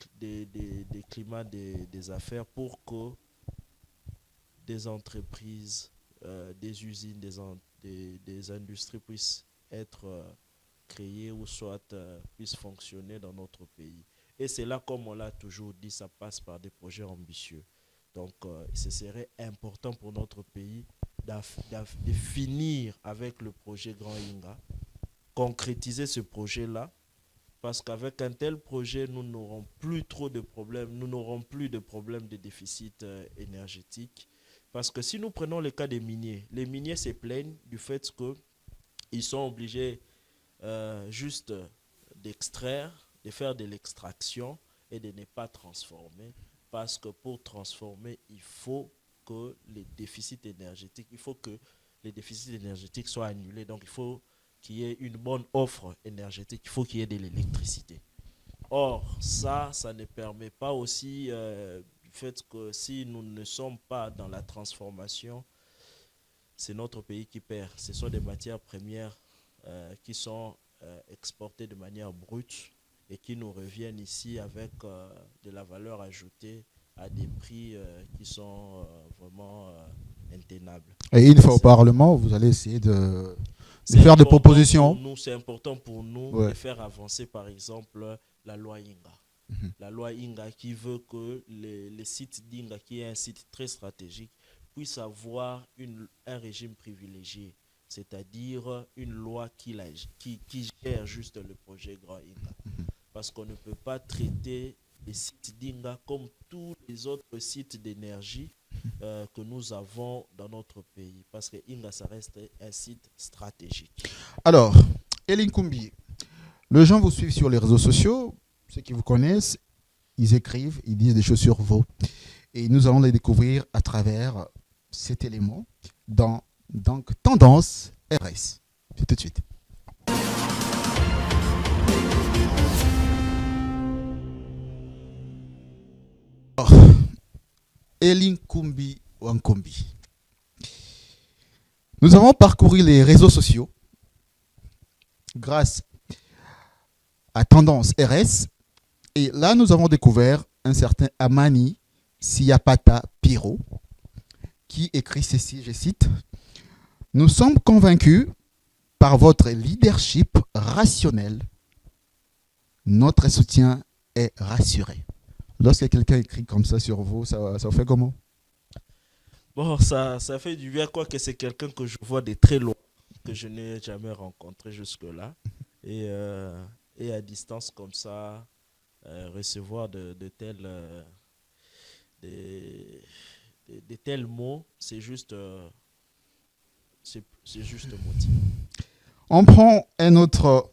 climats des affaires pour que des entreprises, des usines, des industries puissent être créées ou soit puissent fonctionner dans notre pays. Et c'est là, comme on l'a toujours dit, ça passe par des projets ambitieux. Donc, ce serait important pour notre pays de finir avec le projet Grand Inga, concrétiser ce projet-là, parce qu'avec un tel projet, nous n'aurons plus trop de problèmes, nous n'aurons plus de problèmes de déficit énergétique. Parce que si nous prenons le cas des miniers, les miniers se plaignent du fait qu'ils sont obligés juste d'extraire, de faire de l'extraction et de ne pas transformer. Parce que pour transformer, il faut que les déficits énergétiques, il faut que les déficits énergétiques soient annulés. Donc il faut qu'il y ait une bonne offre énergétique, il faut qu'il y ait de l'électricité. Or, ça ne permet pas aussi du fait que si nous ne sommes pas dans la transformation, c'est notre pays qui perd. Ce sont des matières premières qui sont exportés de manière brute et qui nous reviennent ici avec de la valeur ajoutée à des prix qui sont vraiment intenables.
Et une fois au
C'est
Parlement, vous allez essayer de
c'est
faire des
important
propositions.
pour nous, c'est important pour nous
Ouais.
de faire avancer par exemple la loi Inga.
Mhm.
La loi Inga qui veut que les sites d'Inga, qui est un site très stratégique, puissent avoir un régime privilégié, c'est-à-dire une loi qui gère juste le projet Grand Inga. Parce qu'on ne peut pas traiter les sites d'Inga comme tous les autres sites d'énergie que nous avons dans notre pays. Parce que Inga, ça reste un site stratégique.
Alors, Eline Koumbi, les gens vous suivent sur les réseaux sociaux. Ceux qui vous connaissent, ils écrivent, ils disent des choses sur vous. Et nous allons les découvrir à travers cet élément dans donc, Tendance RS. C'est tout de suite. Alors, Eline Koumbi Wankombi. Nous avons parcouru les réseaux sociaux grâce à Tendance RS. Et là, nous avons découvert un certain Amani Siapata Piro qui écrit ceci, je cite, « Nous sommes convaincus par votre leadership rationnel. Notre soutien est rassuré. » Lorsque quelqu'un écrit comme ça sur vous, ça fait comment?
Bon, ça fait du bien, quoi que c'est quelqu'un que je vois de très loin, que je n'ai jamais rencontré jusque-là. Et à distance comme ça, recevoir de tels mots, c'est juste motivant.
On prend un autre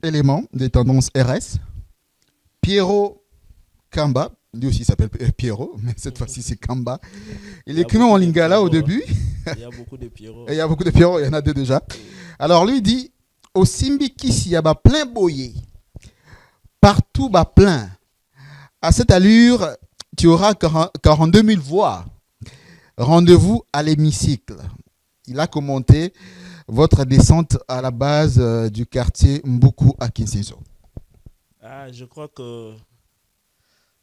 élément des tendances RS. Pierrot Kamba, lui aussi s'appelle Pierrot, mais cette fois-ci c'est Kamba. Il écrit en lingala au début.
Il y a beaucoup de Pierrot.
Il y a beaucoup de Pierrot, il y en a deux déjà. Alors lui dit, au Simbi Kissi, il y a plein boyer. Partout bas plein. À cette allure, tu auras 42 000 voix. Rendez-vous à l'hémicycle. Il a commenté votre descente à la base du quartier Mbuku à Kinshasa.
Ah, je crois que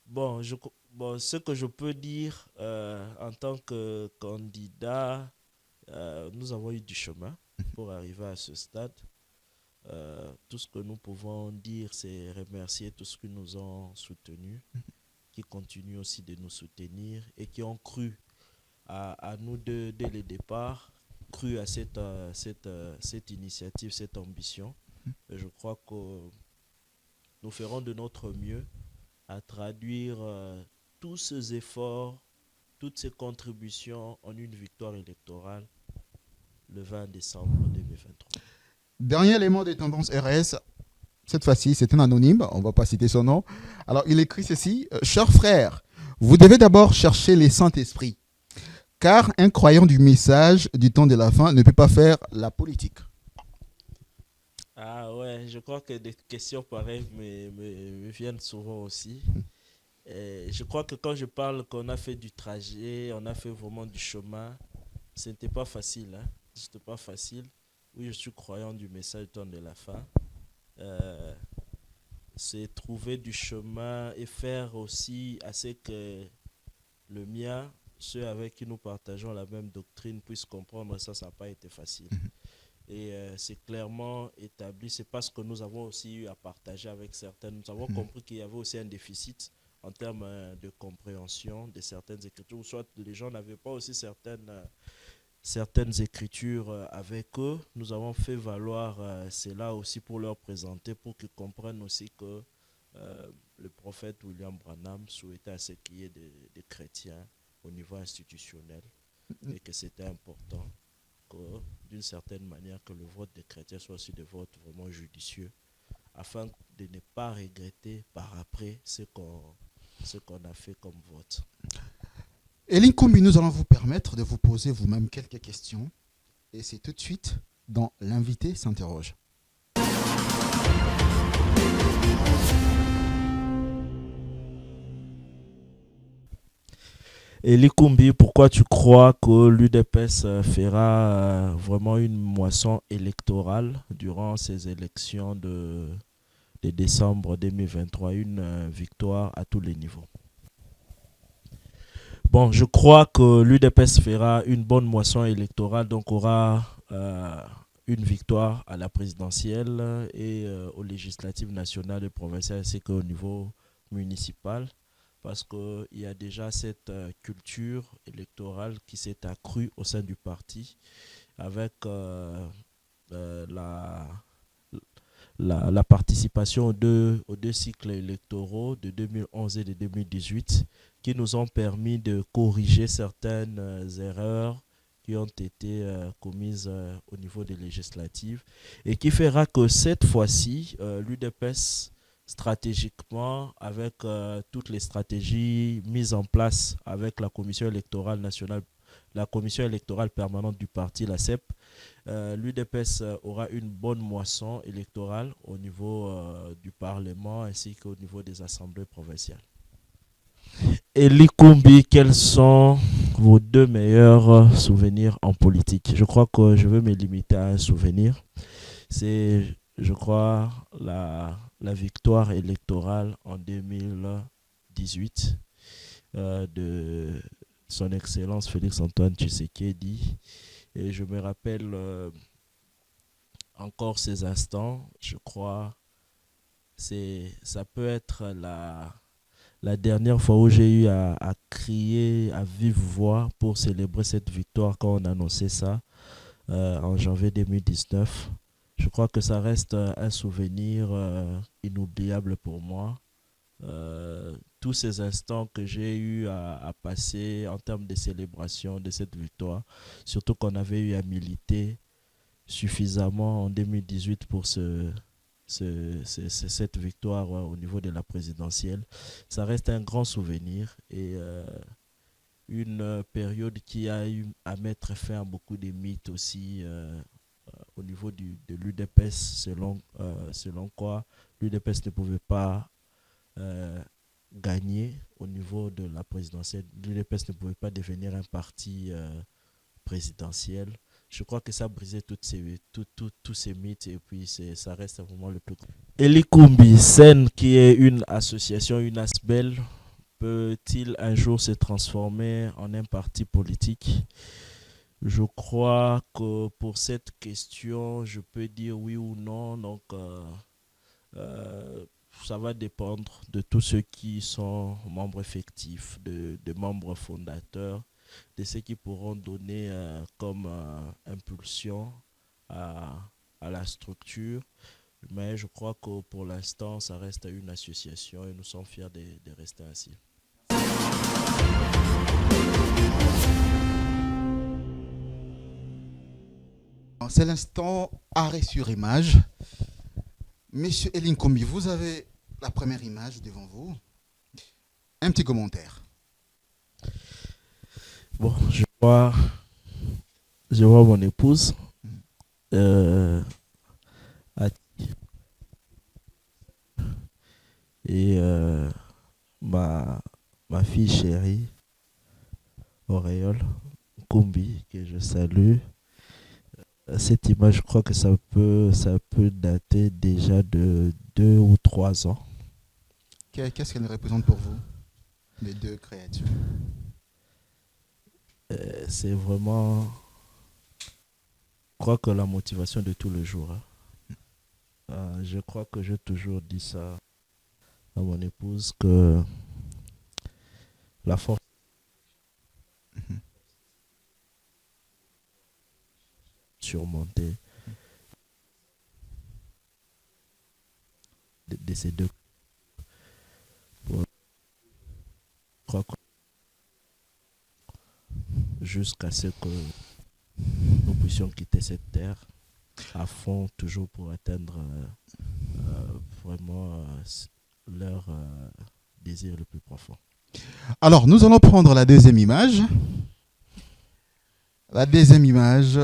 bon, ce que je peux dire en tant que candidat, nous avons eu du chemin pour arriver à ce stade. Tout ce que nous pouvons dire, c'est remercier tous ceux qui nous ont soutenus, qui continuent aussi de nous soutenir et qui ont cru à nous deux dès le départ, cru à cette initiative, cette ambition. Et je crois que nous ferons de notre mieux à traduire tous ces efforts, toutes ces contributions en une victoire électorale le 20 décembre 2023.
Dernier élément des tendances RS, cette fois-ci c'est un anonyme, on ne va pas citer son nom. Alors il écrit ceci, cher frère, vous devez d'abord chercher les Saint-Esprit, car un croyant du message du temps de la fin ne peut pas faire la politique.
Ah ouais, je crois que des questions pareilles me viennent souvent aussi. Et je crois que quand je parle qu'on a fait du trajet, on a fait vraiment du chemin, ce n'était pas facile. Hein? C'était pas facile. Oui, je suis croyant du message du temps de la fin. C'est trouver du chemin et faire aussi assez que le mien, ceux avec qui nous partageons la même doctrine, puissent comprendre. Ça n'a pas été facile. Et c'est clairement établi. C'est parce que nous avons aussi eu à partager avec certains. Nous avons compris qu'il y avait aussi un déficit en termes de compréhension de certaines écritures. Ou soit les gens n'avaient pas aussi certaines écritures avec eux. Nous avons fait valoir cela aussi pour leur présenter, pour qu'ils comprennent aussi que le prophète William Branham souhaitait à ce qu'il y ait des chrétiens au niveau institutionnel et que c'était important que, d'une certaine manière, que le vote des chrétiens soit aussi des votes vraiment judicieux afin de ne pas regretter par après ce qu'on a fait comme vote.
Eline Koumbi, nous allons vous permettre de vous poser vous-même quelques questions. Et c'est tout de suite dans L'invité s'interroge.
Et Likumbi, pourquoi tu crois que l'UDPS fera vraiment une moisson électorale durant ces élections de décembre 2023, une victoire à tous les niveaux? Bon, je crois que l'UDPS fera une bonne moisson électorale, donc aura une victoire à la présidentielle et aux législatives nationales et provinciales, ainsi qu'au niveau municipal, parce qu'il y a déjà cette culture électorale qui s'est accrue au sein du parti avec la, la participation aux deux cycles électoraux de 2011 et de 2018 qui nous ont permis de corriger certaines erreurs qui ont été commises au niveau des législatives et qui fera que cette fois-ci, l'UDPS, stratégiquement, avec toutes les stratégies mises en place avec la Commission électorale nationale, la Commission électorale permanente du parti, la CEP, l'UDPS aura une bonne moisson électorale au niveau du Parlement ainsi qu'au niveau des assemblées provinciales. Et Likumbi, quels sont vos deux meilleurs souvenirs en politique? Je crois que je vais me limiter à un souvenir. C'est, je crois, la victoire électorale en 2018 de son Excellence Félix-Antoine Tshisekedi. Et je me rappelle encore ces instants. Je crois ça peut être la dernière fois où j'ai eu à crier à vive voix pour célébrer cette victoire quand on annonçait ça en janvier 2019. Je crois que ça reste un souvenir inoubliable pour moi. Tous ces instants que j'ai eu à passer en termes de célébration de cette victoire, surtout qu'on avait eu à militer suffisamment en 2018 pour cette victoire au niveau de la présidentielle. Ça reste un grand souvenir et une période qui a eu à mettre fin à beaucoup de mythes aussi au niveau de l'UDPS, selon quoi l'UDPS ne pouvait pas gagner au niveau de la présidentielle. L'UDPS ne pouvait pas devenir un parti présidentiel. Je crois que ça brisait tous ces mythes et puis ça reste vraiment le plus grand. Elikumbi, SEN, qui est une association, une ASBEL, peut-il un jour se transformer en un parti politique? Je crois que pour cette question, je peux dire oui ou non. Donc, ça va dépendre de tous ceux qui sont membres effectifs, de membres fondateurs, de ceux qui pourront donner comme impulsion à la structure. Mais je crois que pour l'instant, ça reste une association et nous sommes fiers de rester ainsi.
C'est l'instant arrêt sur image. Monsieur Elinkombi, vous avez la première image devant vous. Un petit commentaire.
Bon, je vois mon épouse. Et ma fille chérie, Auréole Kumbi, que je salue. Cette image, je crois que ça peut dater déjà de 2 ou 3 ans.
Qu'est-ce qu'elle représente pour vous, les deux créatures?
C'est vraiment, je crois que la motivation de tout le jour. Je crois que j'ai toujours dit ça à mon épouse, que la force surmonter de ces deux. Jusqu'à ce que nous puissions quitter cette terre à fond, toujours pour atteindre vraiment leur désir le plus profond.
Alors, nous allons prendre la deuxième image. La deuxième image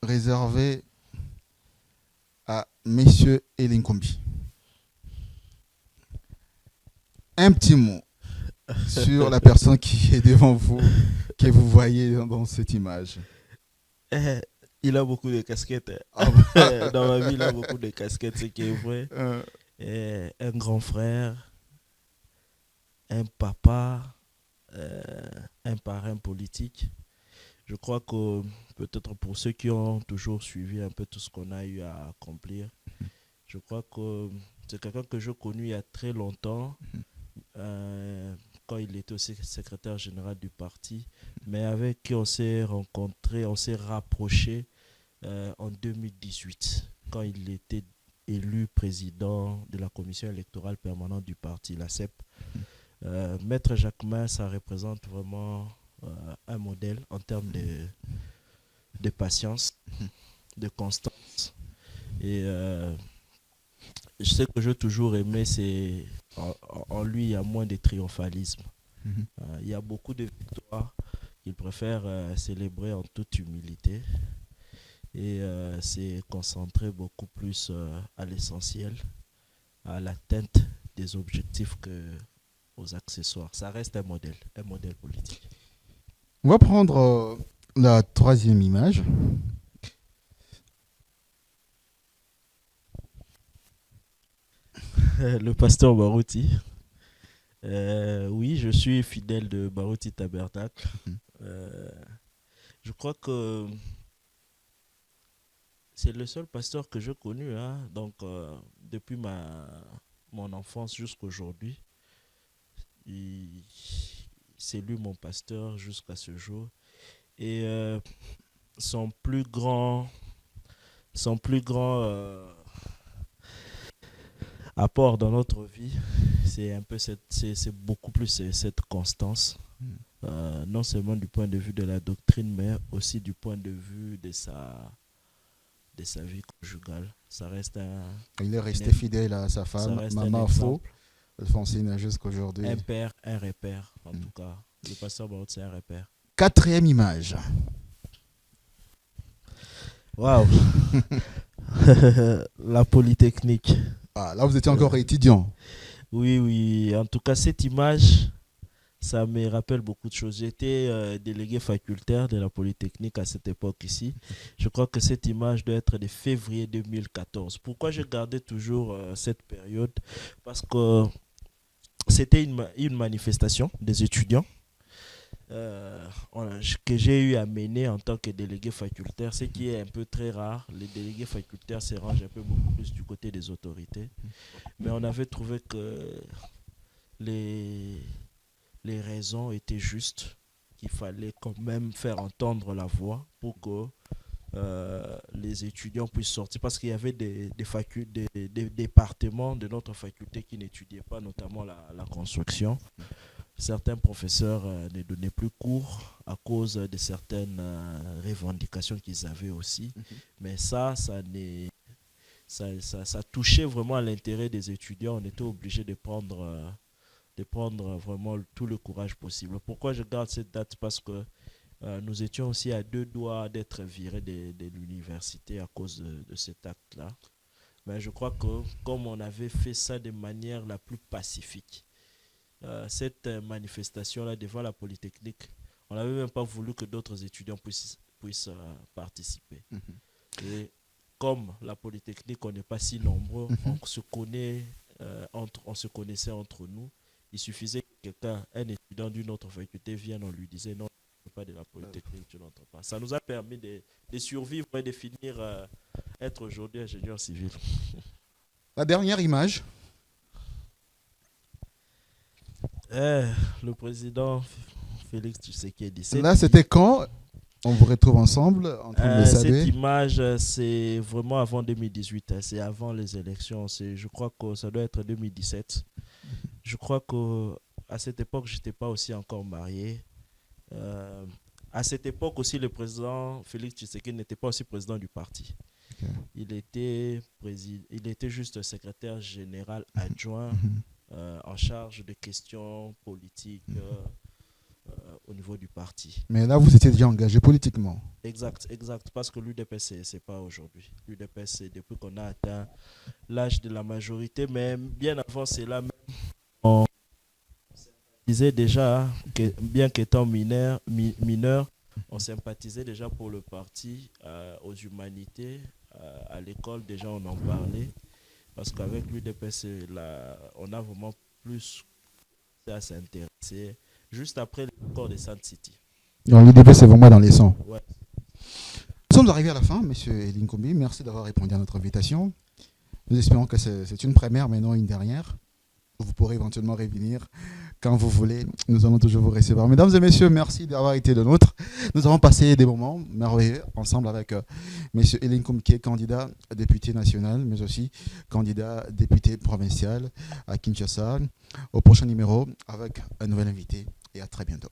réservée à Monsieur Elinkombi. Un petit mot sur la personne qui est devant vous, que vous voyez dans cette image.
Eh, il a beaucoup de casquettes.
Ah,
Dans ma vie, il a beaucoup de casquettes, ce qui est vrai.
euh,
Un grand frère, un papa, un parrain politique. Je crois que peut-être pour ceux qui ont toujours suivi un peu tout ce qu'on a eu à accomplir, je crois que c'est quelqu'un que j'ai connu il y a très longtemps, euh, quand il était aussi secrétaire général du parti, mais avec qui on s'est rencontrés, on s'est rapprochés en 2018, quand il était élu président de la commission électorale permanente du parti, la CEP. Maître Jacquemin, ça représente vraiment un modèle en termes de patience, de constance. Et je sais que j'ai toujours aimé, c'est en lui, il y a moins de triomphalisme.
mhm.
Il y a beaucoup de victoires qu'il préfère célébrer en toute humilité et s'est concentré beaucoup plus à l'essentiel, à l'atteinte des objectifs que aux accessoires. Ça reste un modèle politique.
On va prendre la troisième image.
Le pasteur Barouti. Oui, je suis fidèle de Barouti Tabernacle.
Mhm.
Euh, je crois que c'est le seul pasteur que j'ai connu, hein. Donc, depuis mon enfance jusqu'à aujourd'hui, il- c'est lui mon pasteur jusqu'à ce jour. Et son plus grand, son plus grand apport dans notre vie, c'est un peu c'est beaucoup plus cette constance.
Mhm.
Non seulement du point de vue de la doctrine, mais aussi du point de vue de sa vie conjugale.
Il est resté
un-
fidèle à sa
ça
femme,
reste un
Maman Faux,
exemple.
Alphonsine, jusqu'aujourd'hui.
Un père, un repère, en
Mhm.
tout cas. Le pasteur Baroud, c'est un repère.
Quatrième image.
Waouh! La Polytechnique.
Ah, là, vous étiez encore étudiant.
Oui, oui. En tout cas, cette image, ça me rappelle beaucoup de choses. J'étais délégué facultaire de la Polytechnique à cette époque ici. Je crois que cette image doit être de février 2014. Pourquoi j'ai gardé toujours cette période? Parce que c'était une manifestation des étudiants que j'ai eu à mener en tant que délégué facultaire, ce qui est un peu très rare. Les délégués facultaires se rangent un peu beaucoup plus du côté des autorités. Mais on avait trouvé que les, les raisons étaient justes, qu'il fallait quand même faire entendre la voix pour que les étudiants puissent sortir, parce qu'il y avait des départements de notre faculté qui n'étudiaient pas, notamment la construction. Certains professeurs ne donnaient plus cours à cause de certaines revendications qu'ils avaient aussi. Mais ça touchait vraiment à l'intérêt des étudiants. On était obligé de prendre vraiment tout le courage possible. Pourquoi je garde cette date? Parce que nous étions aussi à deux doigts d'être virés de l'université à cause de cet acte-là. Mais je crois que comme on avait fait ça de manière la plus pacifique, cette manifestation-là devant la Polytechnique, on n'avait même pas voulu que d'autres étudiants puissent participer.
Mhm.
Et comme la Polytechnique, on n'est pas si nombreux,
Mhm.
on se connaissait entre nous. Il suffisait que quelqu'un, un étudiant d'une autre faculté vienne, on lui disait non, tu n'es pas de la Polytechnique, tu n'entres pas. Ça nous a permis de survivre et de finir être aujourd'hui ingénieur civil.
La dernière image.
Le président Félix Tshisekedi.
Là, c'était quand on vous retrouve ensemble en train de le
Cette
saluer.
image, c'est vraiment avant 2018, hein, c'est avant les élections. Je crois que ça doit être 2017. Je crois que à cette époque, je n'étais pas aussi encore marié. Euh, à cette époque aussi, le président Félix Tshisekedi n'était pas aussi président du parti.
Ok.
Il était juste secrétaire général adjoint
Mhm.
en charge de questions politiques au niveau du parti.
Mais là, vous étiez déjà engagé politiquement.
Exact, exact. Parce que l'UDPS, c'est pas aujourd'hui. L'UDPS, c'est depuis qu'on a atteint l'âge de la majorité, mais bien avant, c'est là même. On disait déjà, bien qu'étant mineur, on sympathisait déjà pour le parti aux humanités. À l'école, déjà, on en parlait. Parce qu'avec l'UDPS, on a vraiment plus à s'intéresser. Juste après l'accord de Sun City.
Donc l'UDP, c'est vraiment dans les sangs.
Ouais.
Nous sommes arrivés à la fin, monsieur Elinkombi. Merci d'avoir répondu à notre invitation. Nous espérons que c'est une première, mais non une dernière. Vous pourrez éventuellement revenir quand vous voulez. Nous allons toujours vous recevoir. Mesdames et messieurs, merci d'avoir été de nôtres. Nous avons passé des moments merveilleux ensemble avec monsieur Elinkombi, qui est candidat député national, mais aussi candidat député provincial à Kinshasa. Au prochain numéro avec un nouvel invité et à très bientôt.